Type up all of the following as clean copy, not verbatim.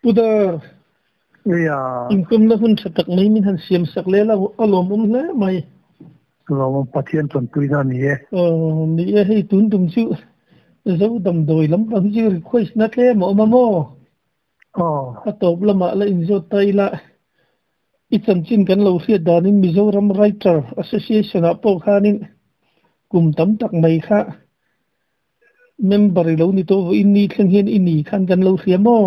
Puda ya income na hun satak mai min han siam sak le la alom le mai lo pathian ton tuina ni e ni e hei tun tum chu zo dam doi lam ram ji request na tle mo ma mo a top lama la in zo tai la itan chin kan lo ria danin Mizoram Writer Association a po khanin kum tam tak mai kha member lo ni to in ni thlang hian in ni khan kan lo ria mo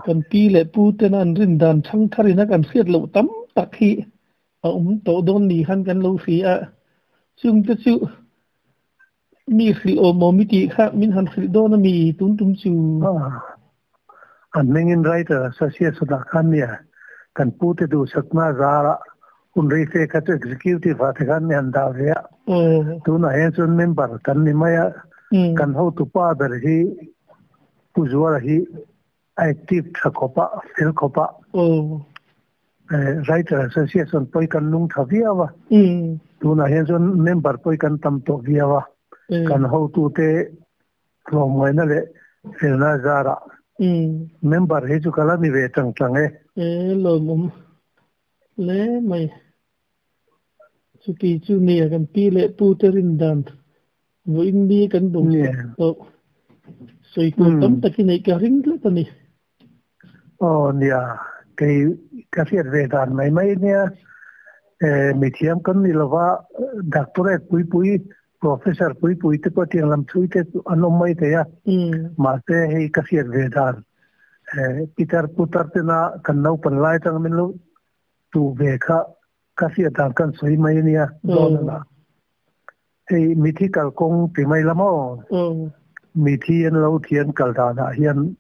kan pi le pu ten an rin dan thang tharina kan khiat lo tam tak hi a to don ni khan kan lo ria chung te chu mi khil o mo mi ti kha min han khil do na mi tun tum chu an mengin writer association da khan ya kan pu te du sakna zara un ri fe ka to executive at khan ni an da ya tu na hen sun member kan ni maya kan ho tu pa dar hi pu zuar hi active thakopa fil kopa writer association poi kan nung thavia wa tu na hen sun member poi kan tam to via wa kan ho tu te lo moi na le fil na zara member he chu kala ni ve tang tang lo mum le mai chu ki chu ni kan pi le pu te rin dan wo in bi kan bu soi ko tam takin ai ka ring le tani nia cái việc về đàn mấy mấy nha mấy thiam con đi là va doctorate pui professor pui te có tiếng làm chui te anh ông mấy thế à mà thế hay cái việc về đàn Peter Putar te na kan nấu pan lai tang mình lu tu về cái việc đàn kan soi mấy nha đó là hey mi thi kal kong pi mai lamo mi thi en lo thian kal da hian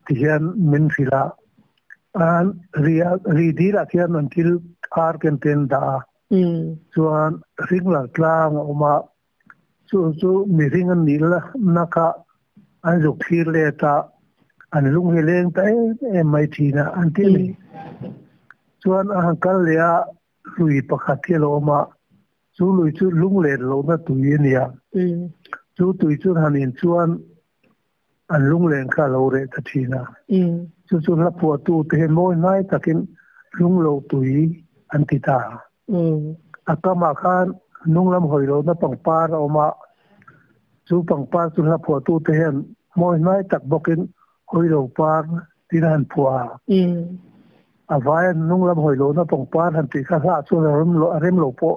hian min phila an ri ra thian until ar ken ten da chuan ring la tlang oma chu mi ring an nil na ka an zuk thir le ta an lung he leng ta e mai thina an ti chuan a hankal le lui pakhat thi lo ma chu lui chu lung le lo na tu nia chu tui chu hanin chuan an lung leng kha lo re ta thina chu la pu tu te moi nai takin lung lo tui an ti ta akama khan nung lam hoi lo na pangpar oma chu pangpar chu la pu tu te hen moi nai tak bokin hoi lo par tin han phua avai nung lam hoi lo na pangpar han ti kha chu rem lo po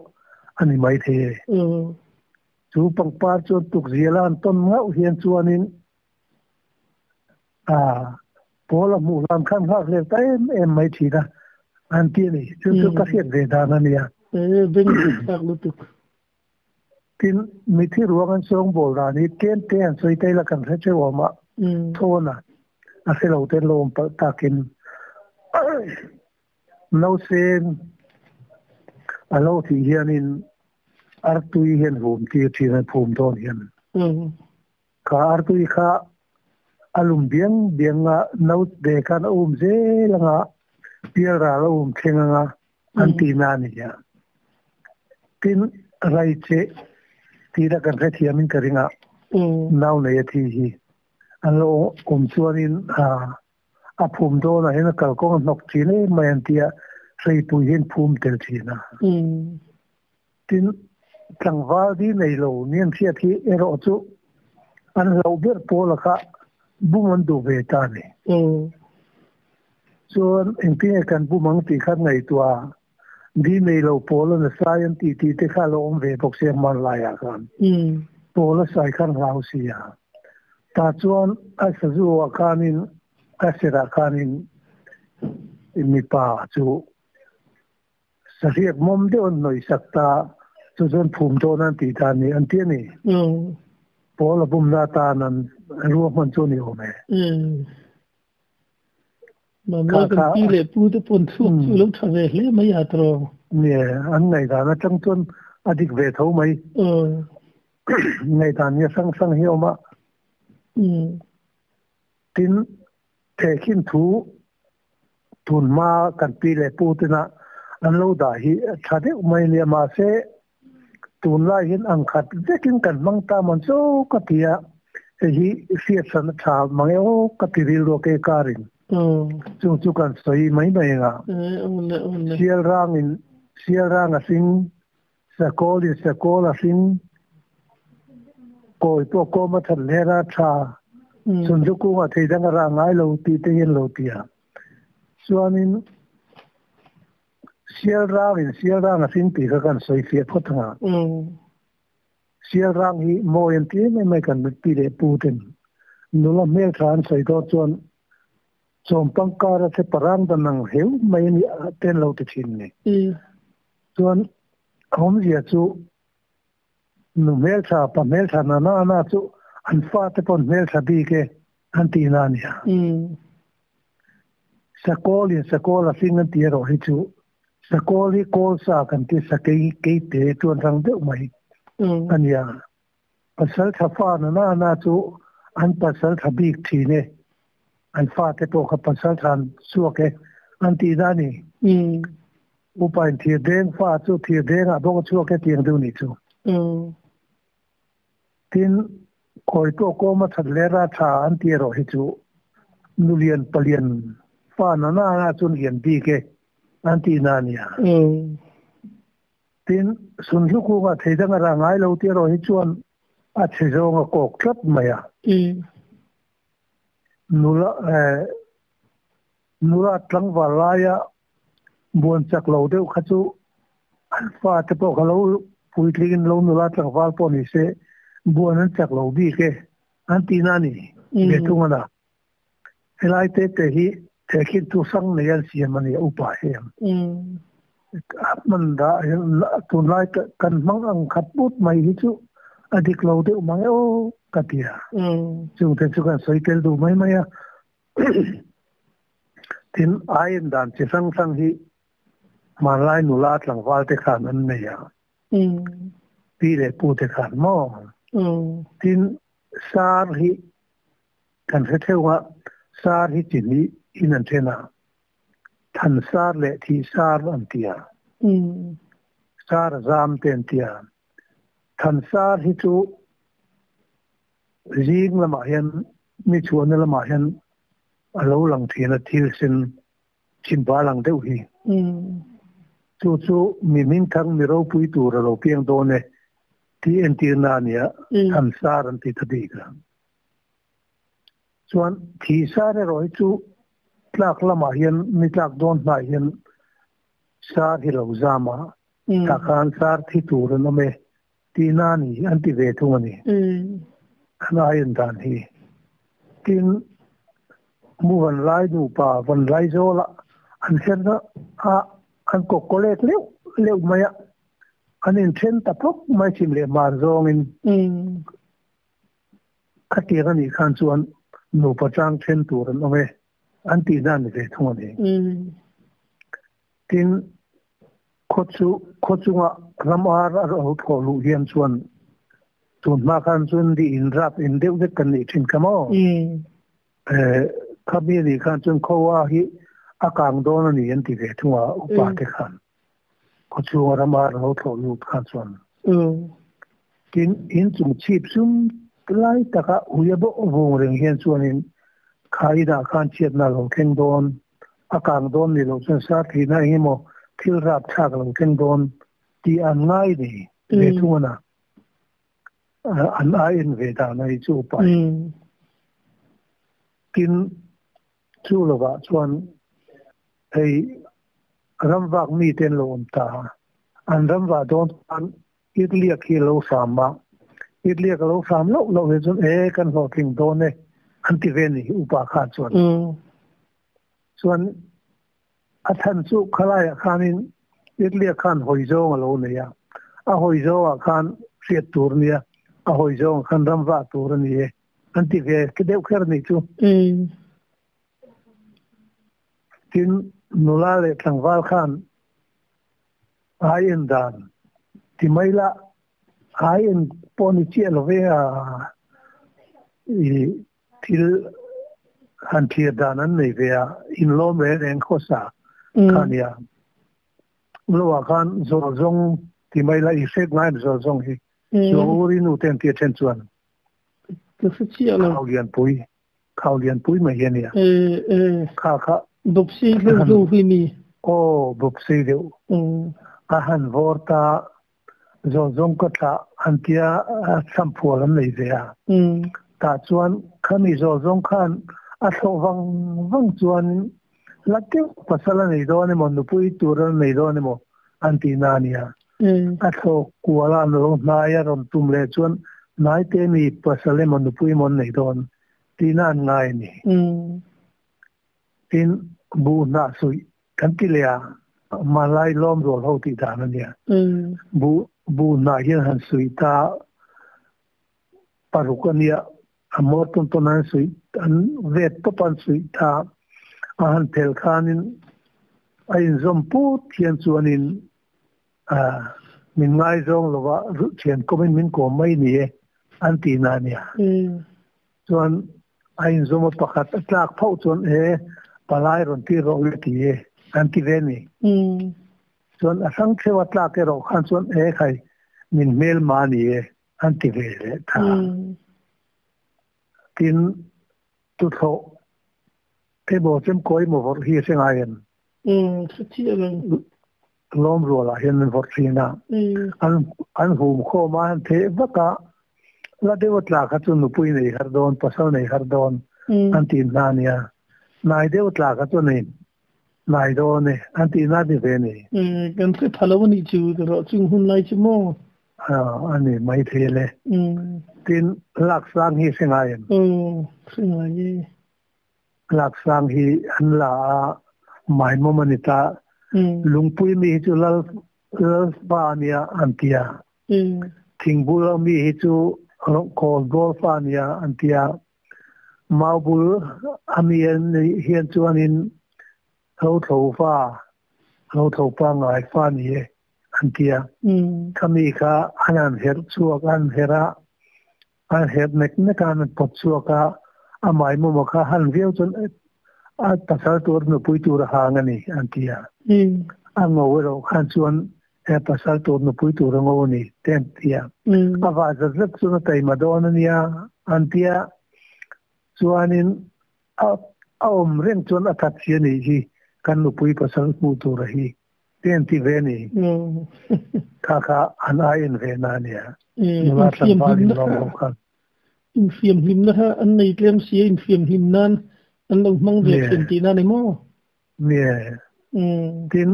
ani mai the chu pangpar chu tuk zela an ton ngau hian chuanin pola mu lam khan ha le tai em mai thina an ti ni chu ka hiat ve da na nia ben tak lu tuk tin mi thi ruang an song bol ra ni ten an soi tai la kan che wa ma thona a se lo ten lom pa takin no sen alo thi hianin artui hian hum ti thina phum don hian ka artui kha alum bianga no de kan ze langa pial ra lo thenga antina ni ya tin rai che tira kan re thiamin karinga naw ne thi hi alo chuanin a phum do na hen kal ko nok chi ne mai tia sei pu hin phum tel thina tin tlangwa di nei lo nian thia thi ero chu an lo ber pola kha buman du ve ta ni chuan engpinge kan bumang ti khat ngai tua di nei lo pola na science ti te kha lo om ve bok se man la ya kan pola sai khan rau si ya ta chuan a sa zu wa kanin a sera kanin mi pa chu sa riek mom de on noi sakta chu zon phum do nan ti ta ni an ti ni pola bum na ta nan ruwa man chu ni o me mà nói cái gì lệ pu tôi buồn thuốc chú lúc thằng về lẽ mấy hạt rồi nè anh này là nó trong tuần adik về thấu mấy ngày ta như sang hiểu mà tin thể khiến thú tuần ma cần pi lệ pu tôi na anh lâu đã hi thà đấy mấy niệm mà sẽ tuần lại hiện ăn khát rất kinh cần mang ta mình số cái kia hi siat san tha mangeo katiril ro ke karin chu kan soi mai mai nga sial rang a sing sakol a sing koi to ko ma than le ra tha sun chu ku ma thei dang ra ngai lo ti te yen lo tia chuanin sial rang a sing ti ka kan soi fiat phot nga sial rang hi mo yen ti mai kan ti le pu ten nula mel than sai do chuan chom pangkara se parang dan nang heu mai ni ten lo te thin ni chuan khom zia chu nu mel tha pa mel tha na chu an fa te pon mel tha bi ke an ti na ni sakol a sing an ti ro hi chu sakol hi kol sa kan ti sa ke te chuan rang de mai an ya pasal tha fa na chu an pasal tha bi thi ne an fa te to ka pasal than suak ke an ti na ni upain thi deng fa chu thi deng a bo chu ke tiang du ni chu tin koi to ko ma that le ra tha an ti ro hi chu nulian palian fa na chun lian bi ke an ti na ni tin sun lu ku ga thei dang ra ngai lo ti ro hi chuan a che zo nga kok tlat maya nula tlang walaya buon chak lo deu khachu fa te po khalo pui tlin lo nula tlang wal po ni se buon an chak lo bi ke an ti na ni be thunga na helai te hi te khin tu sang ne yan siam ani upa hem man da tu lai kan mang ang khat put mai hi chu adik lo deu mai o katia chu te chu kan soi tel du mai mai tin ain dan chi sang hi man lai nu la tlang wal te khan an ne ya pi le pu te khan mo tin sar hi kan se thewa sar hi chin ni in an thena than sar le thi sar an tia sar zam ten tia than sar hi chu jing lama hian mi chuan lama hian alo lang thina thil sin chin ba lang deuh hi chu mi min thang mi ro pui tur ro piang do ne ti en ti na nia than sar an ti thadi ka chuan thi sar ro hi chu tlak lama hian mi tlak don na hian sar hi lo zama ta khan sar thi tur no me ti na ni an ti ve thung ani khana yan dan hi tin mu van lai nu pa van lai zo la an hen na an ko kolet leu maya an in then ta pok mai chim le mar zong in khati ani khan chuan nu pa chang then tur an ome an ti dan ve thung ani tin khochu nga ramar ro ko lu hian chuan tun ma khan chun di in rap in deuh de kan ni thin kamo khabi ni khan chun khowa hi akang don ani an ti ve thunga upa te khan khochu ramar ro ko lu khan chuan tin in chung chip sum lai taka uyabo wong reng hian chuan in khaida khan chiat na lo theng don akang don ni lo chun sa thi na himo thil rap thak lo theng don ti an ngai ni ve thunga an in ve da nai chu pa tin chu lo ba chuan ei ramwak mi ten lo ta an ramwa don an itlia khi lo sama itlia lo sam lo ve chun kan ho thing don ne an ti ve ni upa kha chuan a than chu khalai khanin itlia khan hoi zo lo ne ya a hoi zo khan siat tur nia a hoi zo khan ramwa tur ni an ti ve ke deu kher ni chu tin nula le tlangwal khan ain dan ti maila ain poni che lo ve til han thia dan an nei ve in lo me ren khosa khania lo khan zo zong ti maila I sek ngai zo zong hi zo ri nu ten ti ten chuan cái sự chia là khảo liền pui mà hiện nè khá bốc xí lưu huy mi bốc xí lưu han vorta zo zong ko ta antia sampua lam nei ve ta chuan khami zo zong khan a tho wang chuan lakke pasala nei do ne mon pui tur nei do ne mo antina nia a tho kuala no na ya rom tum le chuan nai te mi pasale mon pui mon nei don tina ngai ni tin bu na sui kan ti le malai lom ro ho ti da na nia bu na hian han sui ta parukania amor ton an sui an vet to pan sui ta han tel khanin ain zom pu thian chuanin min ngai zong lova ru thian komin min ko mai ni an ti na nia chuan ain zom pakhat tlak phau chuan palai ron ti ro le ti an ti ve ni chuan asang thewa tlak ke ro khan chuan khai min mel ma ni an ti ve le tha tin tu tho te bo chem koi mo vor hi se ngayen chi lang lom ro la hian vor thina an hum kho ma the vaka la dewat la kha chu nu pui nei har don pasal nei har don an tin na nia nai dewat la kha chu nei nai do ne an tin na di ve ni kan se thalo ni chu ro chung hun lai chu mo anh ấy mấy thế lệ tin lạc sang hi sinh ai sinh ai lạc sang hi anh là mai mo manita lung pui mi chu lal ba nia antia thing bul mi hi chu kol gol fa nia antia mau bul amien hian chu anin thâu thâu pa ngai fa ni antia kami ka anan her chuak an hera an her nek kan pot chuaka amai mo kha han viau chon a pasal tur no pui tur hangani antia ango ro khan chuan pasal tur no pui tur ngo ni ten tia awa zat chuna tai madon ania antia chuanin a reng chuan a that chi ni hi kan no pui pasal pu tur hi ten ti ve ni kha an ai in ve na nia ma fiam him na in fiam him na an nei tlem sia in fiam him nan an lo mang ve fen ti na ni mo tin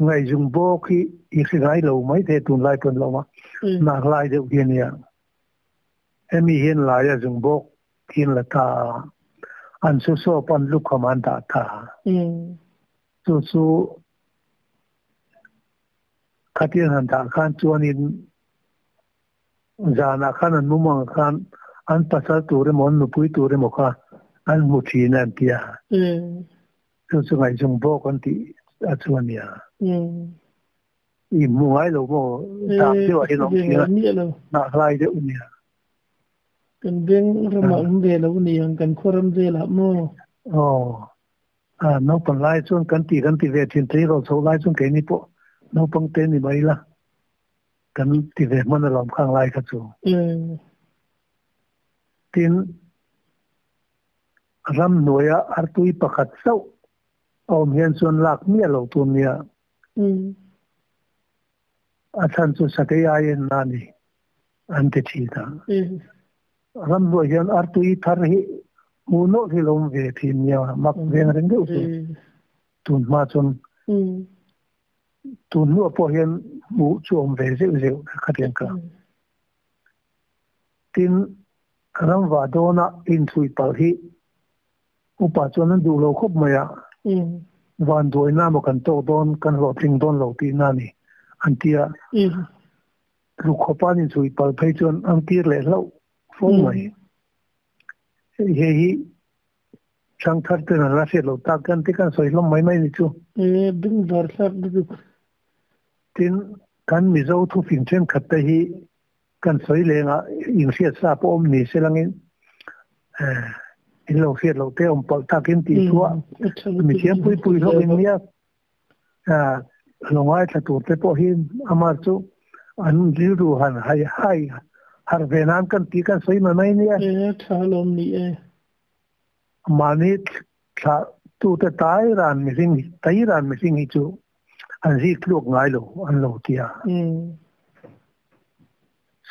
ngai jung bo khi i khai lo mai the tun lai pon lo ma na lai de hian ya emi hian lai ya jung bo kin la ta an so pan lu khaman ta tha su khatian han ta khan chuanin zana khan an mumang khan an pasal tur mon nu pui tur mo kha an mu thi nan tia su ngai jung bo kan ti a chuania i mu ngai lo mo ta ti wa hi lo ni na lai de unia kan beng rama umbe lo ni ang kan khoram de la mo no pan lai chun kan ti ve thin tri ro so lai chun ke ni po no pang te ni mai la kan ti ve man lam khang lai kha chu tin ram noya artui pakhat sau om hian chun lak mia lo tu nia athan chu sakai ayen nani ante thi ta ram no hian artui thar hi muno hi lom ve thi nia mak veng reng de u tun ma chun tun nu po hian mu chom ve zeu khatien ka tin ram wa dona in thui pal hi upa chuan du lo khop maya van doi na mo kan to don kan lo ting don lo ti na ni antia lu khopan in thui pal phei chuan ang tir le lo fo mai hi chang thar te na la se lo ta kan ti kan soi lom mai ni chu bin dar sar du tin kan mi zo thu fin chen khat te hi kan soi le nga in sia sa po om ni se langin in lo fiat lo te om pal ta kin ti tua mi thiam pui lo in nia lo ngai tha tur te po hin amar chu an ri ru han hai har venan kan ti kan soi mai nia thalom ni mani tha tu te tai ran mi sing hi chu an zi kluk ngai lo an lo tia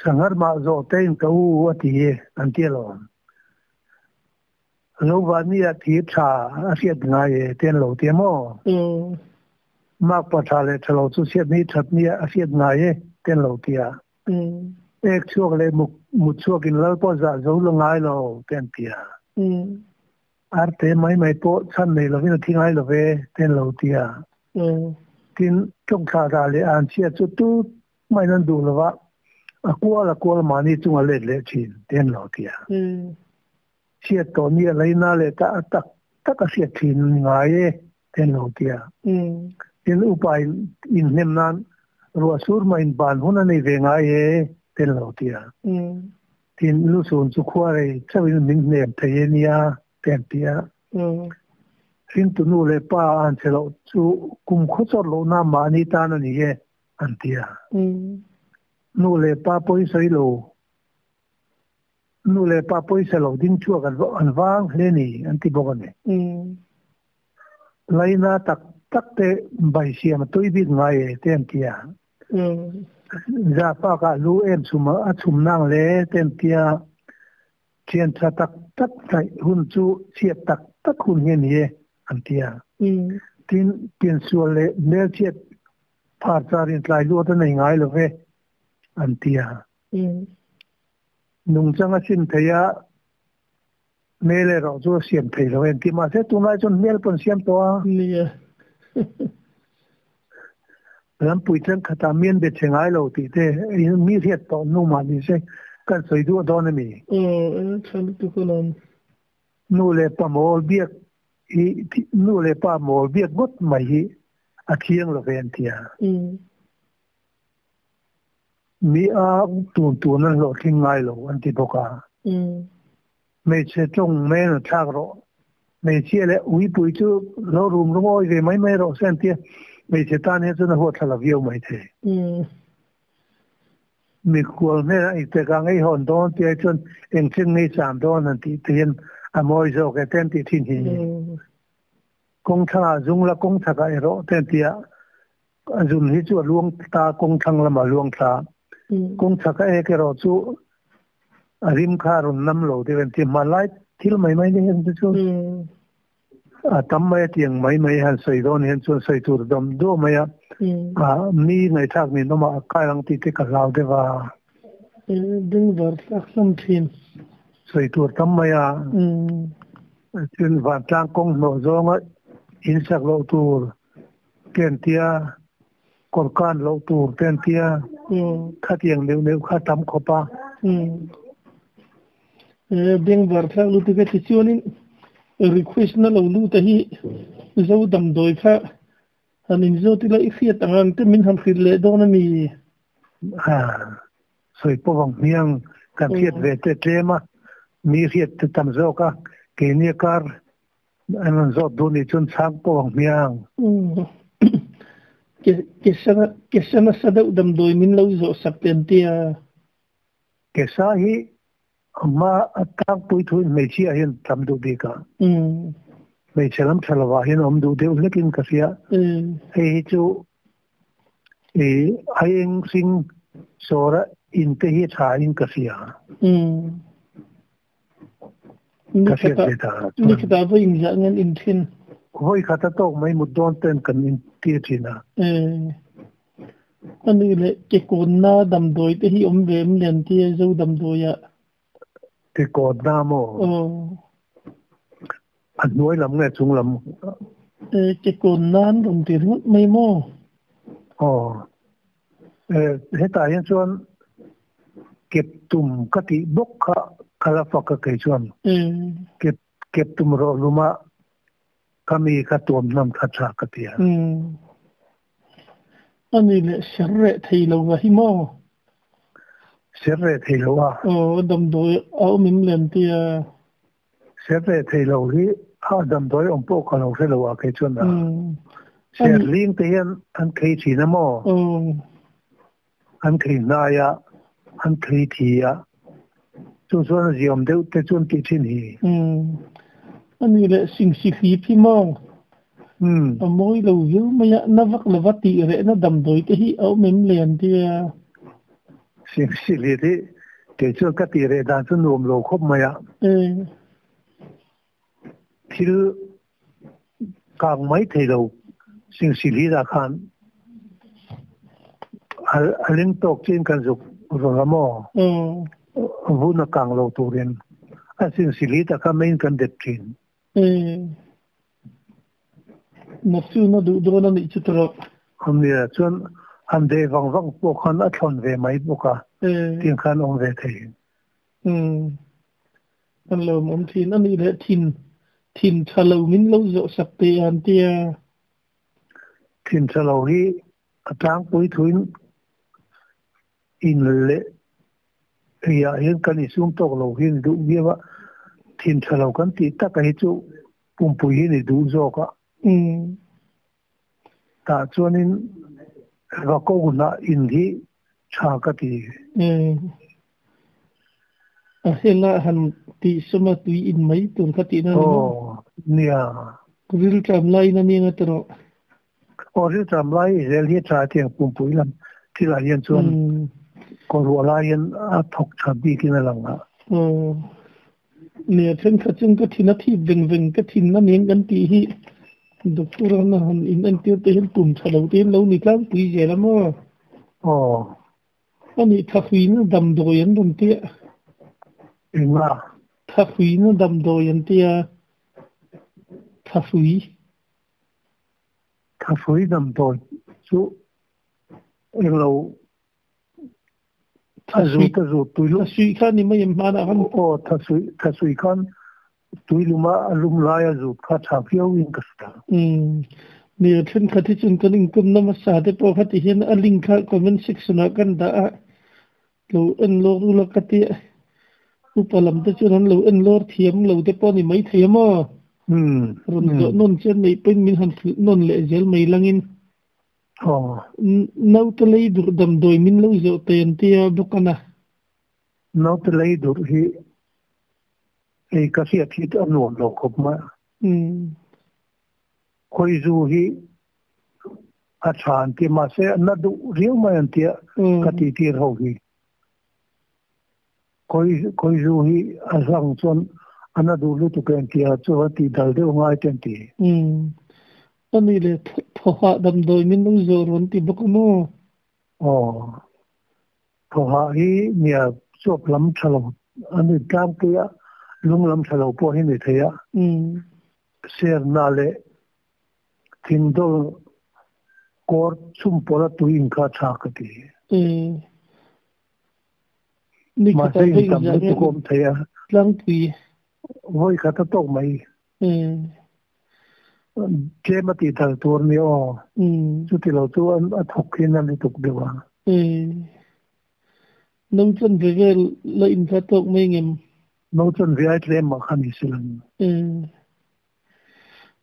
sangar ma zo tein ka u ati an tia lo lo vani a thi tha a siat ngai ten lo tia mo mak pa tha le thalo chu siat ni that ni a siat ngai ten lo tia ek chuak le mu chuak in lo po za zo lo ngai lo ten tia arte mai po chan nei lo vin thi ngai lo ve ten lo tia tin trong kha da le an chia chu tu mai nan du lo wa a kwa ma ni chung a le chin ten lo tia chia to ni le na le ta ka sia thin ngai ten lo tia tin upai in nem nan ro sur ma in ban huna nei ve ngai ten lo tia tin lu sun chu khwa re chawin min nem thai nia ten tia fin tu nu le pa an chelo chu kum kho chor lo na ma ni ta na ni ye an tia nu le pa poi sai lo nu le pa poi sai lo ding chu an wang le ni an ti bogan ne laina tak te bai siam toi bi ngai ten tia za pa ka lu em suma a chum nang le ten tia chen tha tak tai hun chu chiat tak hun he ni an tia tin pin sual le mel chiat phar charin tlai lu ta nei ngai lo ve an tia nung changa sin thaya mele ro chu siam thei lo en ti ma se tu ngai chon mel pon siam to ni lam pui chen khata mien be chengai lo ti te mi riat to nu ma ni se kan soi du do na mi chan tu ko lon nu le pa mol biak nu le pa mol biak got mai hi a thiang lo ven tia mi a tu na lo thing ngai lo an ti boka me che chong me no thak ro me che le ui pui chu lo rum ro oi ve mai ro sen tia me che ta ne chu na ho thala viu mai the mi kual ne ai te ka ngai hon don tia chon eng ching nei sam don an ti tien a moi zo ke ten ti thin hi kong tha zung la kong tha ka ro ten tia azun hi chu luang ta kong thang la ma luang tha kong tha ka e ke ro chu arim kha run nam lo de ven ti ma lai thil mai ne hen chu a tam mai tiang mai han sei don hen chu sei tur dom do mai a mi ngai thak ni no ma kai rang ti te ka lau de wa ding var sak sam thin sei tur tam mai a tin van tang kong no zo nga in sak lo tur ken tia kor kan lo tur ten tia kha tiang neu kha tam kho pa ding var sak lu te ke chuanin request na lo lu te hi zo dam doi kha anin zo ti la ifiat ang te min ham khil le do na mi soi po wang miang kan khiat ve te tema mi khiat te tam zo ka ke ni kar an zo do ni chun chang po wang miang ke sana sada dam doi min lo zo sapen tia ke sa hi amma atang pui thu me chi a hin tam du bi ka me chelam thalawa hin om du de lekin ka sia he chu aing sing sora in te hi tha in ka sia ni ka ba in ja ngan in thin hoi khata to mai mu don ten kan in ti thina ani le ke kon na dam doi te hi om vem len ti zo dam doi ya ke ko na mo an nuôi lắm nghe chung lắm cái con nan đồng tiền hút mấy mò hết tại hiện chuan kẹp tùm cái tí bốc khá là phật cái chuan kẹp tùm rồi luma kami cái tùm nam khá cha cái tia anh ấy là sere thầy lâu và himo sere thầy lâu à đầm đôi áo mình lên tia sere thầy lâu hi đầm đôi ông bố còn ông sẽ lâu à cái chuan à sẽ liên tiền anh khai chỉ nè mò anh khai na ya anh thì chú xuân gì ông đều tới xuân kỳ trên thì anh ấy là sinh sĩ khí phi mong mỗi lâu yếu mà nó vắt là vắt tị rẽ nó đầm đôi cái hi ấu mềm liền thì sinh sĩ liệt thì để cho các tỷ lệ đàn cho nôm lâu khóc mà thì càng mấy thầy lâu sinh sĩ liệt ra khăn lên tộc trên căn dục rồi là mò vốn là càng lâu tu đến sinh sĩ liệt ra khăn mấy căn đẹp trên nó siêu nó đủ đồ nó bị chút rồi hôm nay chọn anh để vòng vòng bộ khăn ở thôn về mấy bộ cả tiếng khăn ông về thầy anh lâu ông thì nó đi để thìn thà lâu mình lâu dỗ sập tiền tia thìn thà lâu hi trang bối thuyền in lệ hiện cái này xuống tàu lâu hi đủ bia vợ thìn thà lâu cái tí tất cả hết chỗ bùng bùi hi đủ rồi cả ta cho nên và câu là in hi cha cái tí hiện là hắn tí số mà tùy in mấy tuần cái tí nó nia real time lại nó nghe cái đó real time lại real hi cha tiếng bùng bùi lắm thì là hiện chọn còn rồi là hiện thọc chả bị cái này lắm nè trên cái chung cái thìn nó thì vinh cái thìn nó nghe cái tí hi doctor nó hắn in anh tiêu tới hiện cùng trả đầu tiên lâu nít lắm tùy dễ lắm anh ấy thắc huy nó đầm đồi anh đồng tiệt thắc huy nó đầm đồi anh tiệt thắc huy đầm đồi chú anh lâu thắc huy tùy lúc thắc huy khăn thì mấy mà đã hắn thắc huy khăn tùy lúc mà lum lai rụt khát thắc phiêu in cái nè trên cái thì chúng ta nên cùng nắm sát để bảo phát hiện anh linh khát comment section akan đã lâu anh lâu là cái tiệt upalam ta chuan lo en lor thiam lo te pawh mai thiam a ron zo non chen nei pen min han non le zel mai langin nau te lei dur dam doi min lo zo ten tia bokana nau te lei dur hi ei ka sia thi ta non lo khop ma khoi zu hi a chan ti ma se na du riu ma an tia ka ti ti ho hi khoi zu hi a sang chon ana du lu tu ken tia chu ti dal de ngai ten ti ani le thoha dam doi min lo zo ron ti bokamo thoha hi nia chop lam thalo ani kam tia lung lam thalo po hi ni theya ser na le thindol kor chum pora tu in kha tha ka ti mà xây tầm nó tôi cũng thấy lăng tùy voi khá ta tốt mấy chế mà tì thằng tuôn mi chú tì lâu chú ăn thọc khi nào đi tục được nông dân về cái lợi khá tốt mấy nghìn nông dân về ai chế mà khăn đi xí lần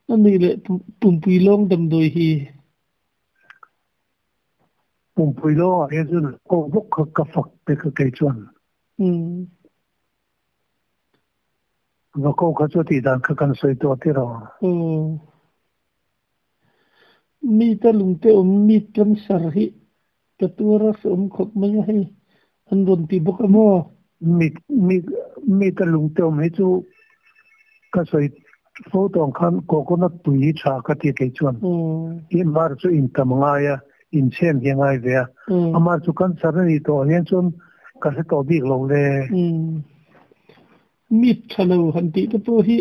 anh đi lệ bùm bùi lông đầm đồi hi bùm bùi lông ấy chứ cô bốc cái phật để cái cây chuan và cô có cho thì đang cái căn soi to thế rồi mi ta lung te mi kan sarhi ta tura som khop mai hai an ron ti bok mo mi ta lung te me chu ka soi pho tong khan coconut tui cha ka ti ke chuan in mar chu in tam nga ya in chen hi ngai ve amar chu kan sarni to hian chun ka se to dik lo le mít chalo han ti te po hi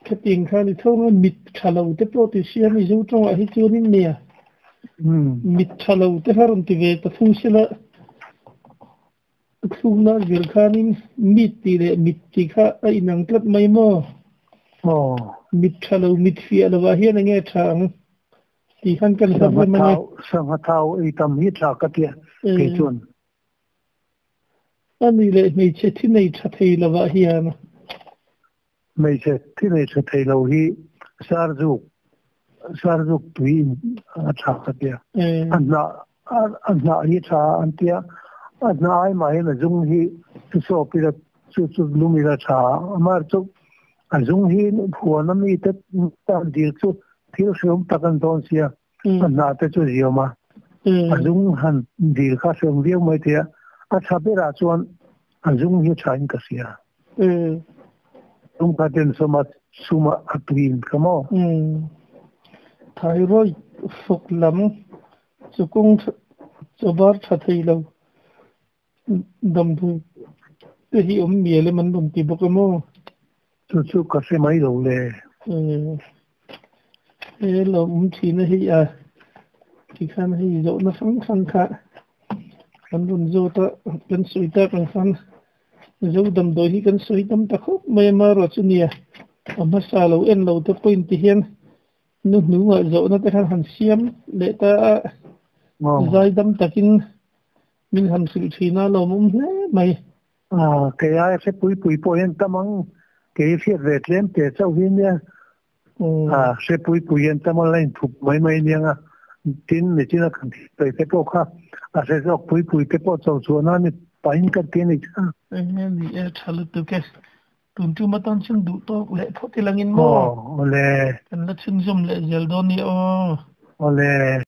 ka ting kha ni thong mít chalo te po ti sia mi zo tong a hi chu nin ne mít chalo te haron ti ve ta fu sila khung na gel khanin mít ti le mít ti kha a inang tlat mai mo mít chalo mít fi ala wa hian nge thang ti khan kan sa ma sang thau ei tam hi tha ka ti ke chun anh ấy mấy chuyện thế này thật hay là vậy à mấy chuyện thế này thật hay là hi sarjuk tùy chắc cái kia anh an na hi tha an tia an na ai mai na jung hi tu so pi ra chu lumi ra tha amar chu a jung hi huan ami te tan dir chu thil shom takan don sia an na te chu zioma a jung han dir kha shom viau mai tia a thabera chuan a jung hi thain ka sia ka den suma atrin kamo thyroid phục lắm chú cũng cho bớt thật thì lâu đầm thu cái hi mía lên mình đầm tìm bốc cái mô chú có xe máy đâu lệ thế là chỉ nó hi thì khăn hi dỗ nó phăng phăng khá khăn đồn dỗ ta cần suy ta cần khăn dỗ đầm đôi hi cần suy đầm ta khúc mê mà rồi chú nia mà xa lâu en lâu ta quên thì hiền nước nước ngợi dỗ nó ta khăn hẳn xiêm để ta dài đâm takin mình hẳn sự thì nó lâu mông thế mày cái ai sẽ bùi yên tâm ang cái phiệt về lên để sau khi nha sẽ bùi yên tâm lên thuộc mấy nha tin này chỉ là cần phải cái bộ khác sẽ do bùi cái bộ sầu xuống nó này bánh cái tiền này nên thì trả lời từ cái tuần trước mà tao xin đủ to lệ phốt thì là nghìn mò lệ cần là xin zoom lệ giờ đó nè lệ